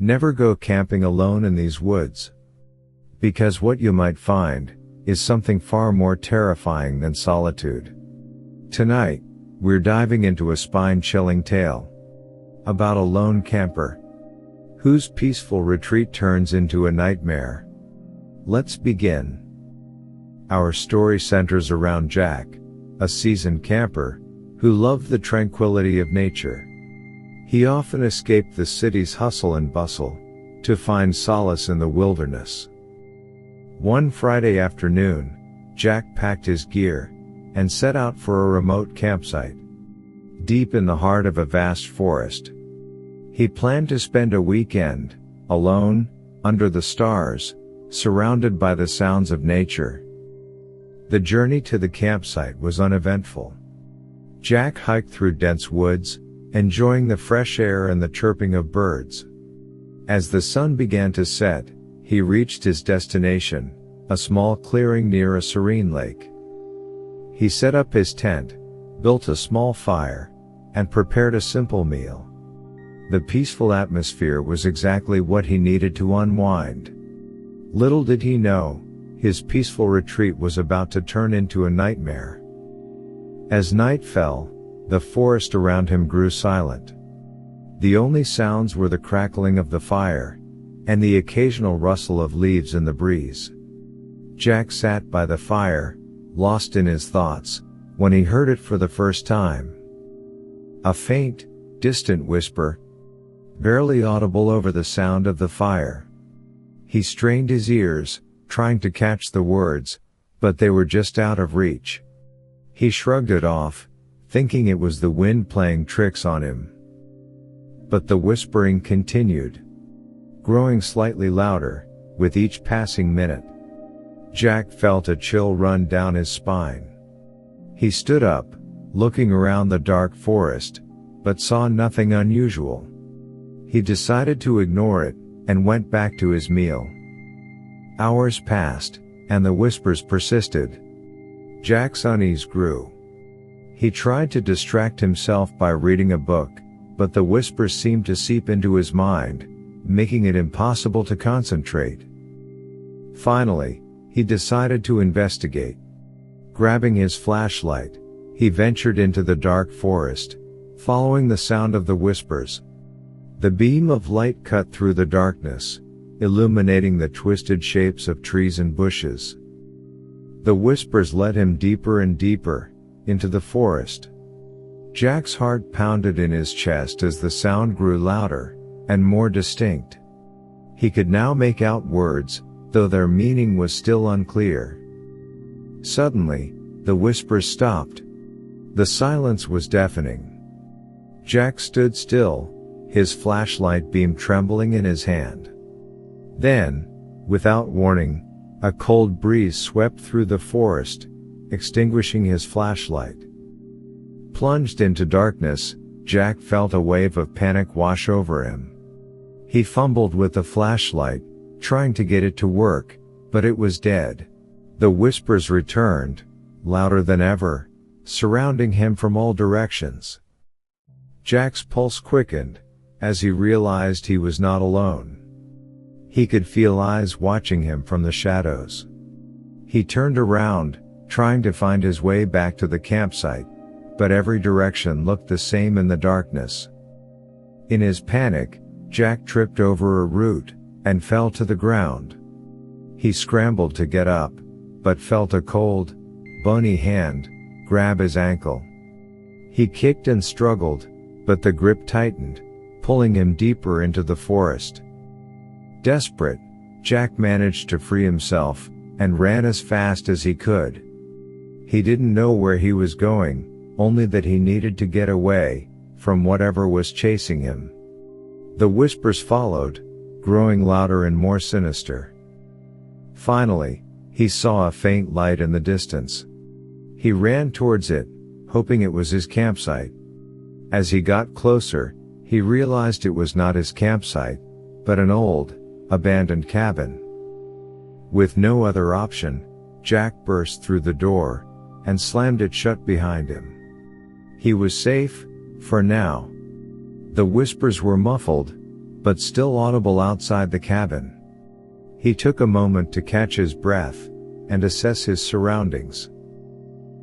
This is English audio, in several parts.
Never go camping alone in these woods. Because what you might find is something far more terrifying than solitude. Tonight, we're diving into a spine-chilling tale about a lone camper whose peaceful retreat turns into a nightmare. Let's begin. Our story centers around Jack, a seasoned camper who loved the tranquility of nature. He often escaped the city's hustle and bustle to find solace in the wilderness. One Friday afternoon, Jack packed his gear and set out for a remote campsite deep in the heart of a vast forest. He planned to spend a weekend alone, under the stars, surrounded by the sounds of nature. The journey to the campsite was uneventful. Jack hiked through dense woods, enjoying the fresh air and the chirping of birds. As the sun began to set, he reached his destination, a small clearing near a serene lake. He set up his tent, built a small fire, and prepared a simple meal. The peaceful atmosphere was exactly what he needed to unwind. Little did he know, his peaceful retreat was about to turn into a nightmare. As night fell, the forest around him grew silent. The only sounds were the crackling of the fire and the occasional rustle of leaves in the breeze. Jack sat by the fire, lost in his thoughts, when he heard it for the first time. A faint, distant whisper, barely audible over the sound of the fire. He strained his ears, trying to catch the words, but they were just out of reach. He shrugged it off, thinking it was the wind playing tricks on him. But the whispering continued, growing slightly louder with each passing minute. Jack felt a chill run down his spine. He stood up, looking around the dark forest, but saw nothing unusual. He decided to ignore it and went back to his meal. Hours passed, and the whispers persisted. Jack's unease grew. He tried to distract himself by reading a book, but the whispers seemed to seep into his mind, making it impossible to concentrate. Finally, he decided to investigate. Grabbing his flashlight, he ventured into the dark forest, following the sound of the whispers. The beam of light cut through the darkness, illuminating the twisted shapes of trees and bushes. The whispers led him deeper and deeper into the forest. Jack's heart pounded in his chest as the sound grew louder and more distinct. He could now make out words, though their meaning was still unclear. Suddenly, the whispers stopped. The silence was deafening. Jack stood still, his flashlight beam trembling in his hand. Then, without warning, a cold breeze swept through the forest, extinguishing his flashlight. Plunged into darkness, Jack felt a wave of panic wash over him. He fumbled with the flashlight, trying to get it to work, but it was dead. The whispers returned, louder than ever, surrounding him from all directions. Jack's pulse quickened, as he realized he was not alone. He could feel eyes watching him from the shadows. He turned around, trying to find his way back to the campsite, but every direction looked the same in the darkness. In his panic, Jack tripped over a root and fell to the ground. He scrambled to get up, but felt a cold, bony hand grab his ankle. He kicked and struggled, but the grip tightened, pulling him deeper into the forest. Desperate, Jack managed to free himself and ran as fast as he could. He didn't know where he was going, only that he needed to get away from whatever was chasing him. The whispers followed, growing louder and more sinister. Finally, he saw a faint light in the distance. He ran towards it, hoping it was his campsite. As he got closer, he realized it was not his campsite, but an old, abandoned cabin. With no other option, Jack burst through the door and slammed it shut behind him. He was safe, for now. The whispers were muffled, but still audible outside the cabin. He took a moment to catch his breath and assess his surroundings.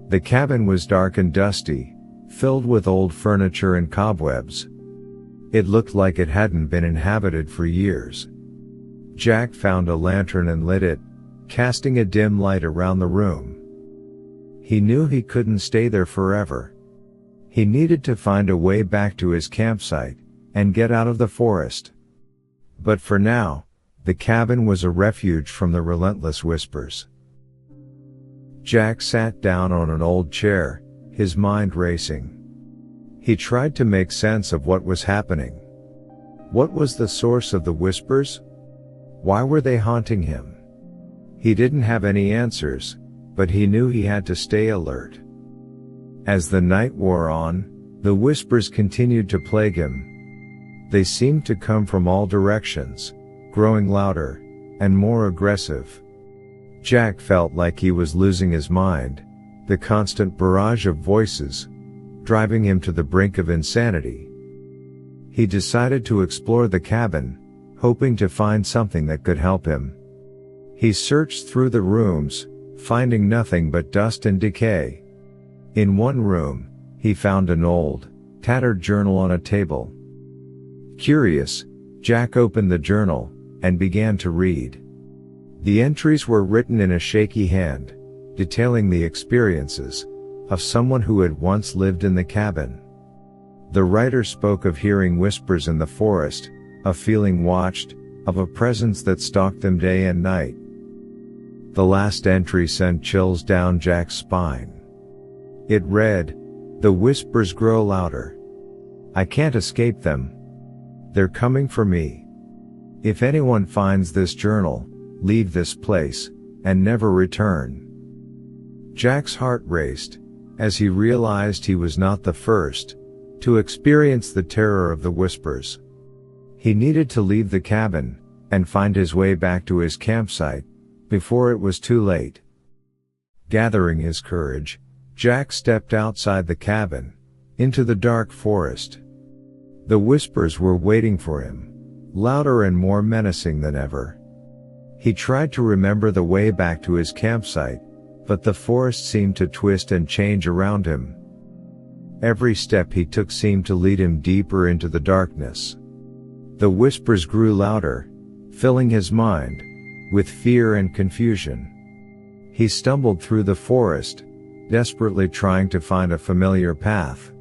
The cabin was dark and dusty, filled with old furniture and cobwebs. It looked like it hadn't been inhabited for years. Jack found a lantern and lit it, casting a dim light around the room. He knew he couldn't stay there forever. He needed to find a way back to his campsite and get out of the forest. But for now, the cabin was a refuge from the relentless whispers. Jack sat down on an old chair, his mind racing. He tried to make sense of what was happening. What was the source of the whispers? Why were they haunting him? He didn't have any answers, but he knew he had to stay alert. As the night wore on, the whispers continued to plague him. They seemed to come from all directions, growing louder and more aggressive. Jack felt like he was losing his mind, the constant barrage of voices driving him to the brink of insanity. He decided to explore the cabin, hoping to find something that could help him. He searched through the rooms, finding nothing but dust and decay. In one room, he found an old, tattered journal on a table. Curious, Jack opened the journal and began to read. The entries were written in a shaky hand, detailing the experiences of someone who had once lived in the cabin. The writer spoke of hearing whispers in the forest, of feeling watched, of a presence that stalked them day and night. The last entry sent chills down Jack's spine. It read, "The whispers grow louder. I can't escape them. They're coming for me. If anyone finds this journal, leave this place, and never return." Jack's heart raced, as he realized he was not the first to experience the terror of the whispers. He needed to leave the cabin and find his way back to his campsite before it was too late. Gathering his courage, Jack stepped outside the cabin, into the dark forest. The whispers were waiting for him, louder and more menacing than ever. He tried to remember the way back to his campsite, but the forest seemed to twist and change around him. Every step he took seemed to lead him deeper into the darkness. The whispers grew louder, filling his mind with fear and confusion. He stumbled through the forest, desperately trying to find a familiar path.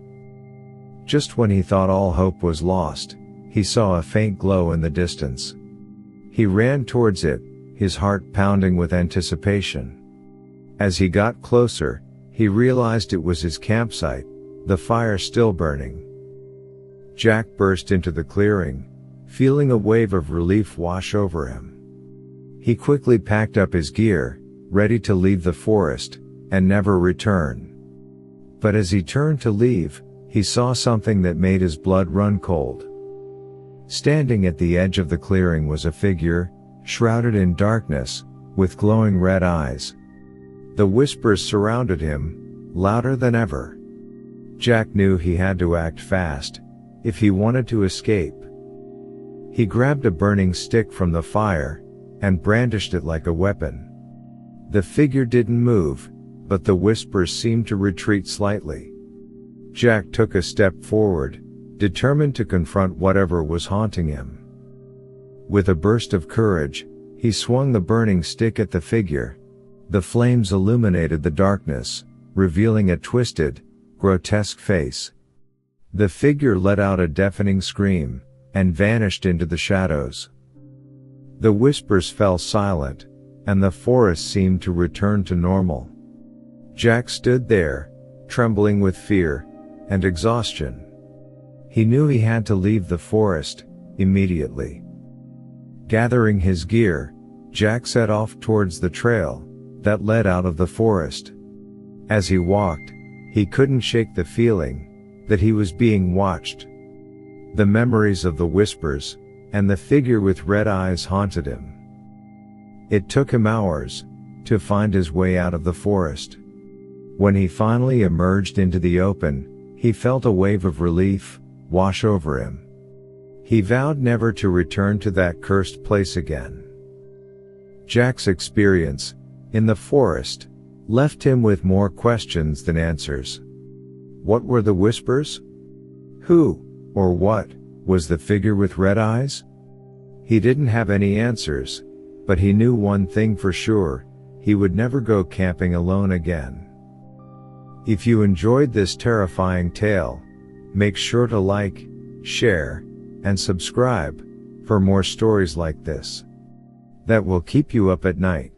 Just when he thought all hope was lost, he saw a faint glow in the distance. He ran towards it, his heart pounding with anticipation. As he got closer, he realized it was his campsite, the fire still burning. Jack burst into the clearing, feeling a wave of relief wash over him. He quickly packed up his gear, ready to leave the forest and never return. But as he turned to leave, he saw something that made his blood run cold. Standing at the edge of the clearing was a figure, shrouded in darkness, with glowing red eyes. The whispers surrounded him, louder than ever. Jack knew he had to act fast, if he wanted to escape. He grabbed a burning stick from the fire, and brandished it like a weapon. The figure didn't move, but the whispers seemed to retreat slightly. Jack took a step forward, determined to confront whatever was haunting him. With a burst of courage, he swung the burning stick at the figure. The flames illuminated the darkness, revealing a twisted, grotesque face. The figure let out a deafening scream, and vanished into the shadows. The whispers fell silent, and the forest seemed to return to normal. Jack stood there, trembling with fear and exhaustion. He knew he had to leave the forest immediately. Gathering his gear, Jack set off towards the trail that led out of the forest. As he walked, he couldn't shake the feeling that he was being watched. The memories of the whispers and the figure with red eyes haunted him. It took him hours to find his way out of the forest. When he finally emerged into the open, he felt a wave of relief wash over him. He vowed never to return to that cursed place again. Jack's experience in the forest left him with more questions than answers. What were the whispers? Who, or what, was the figure with red eyes? He didn't have any answers, but he knew one thing for sure: he would never go camping alone again. If you enjoyed this terrifying tale, make sure to like, share, and subscribe for more stories like this that will keep you up at night.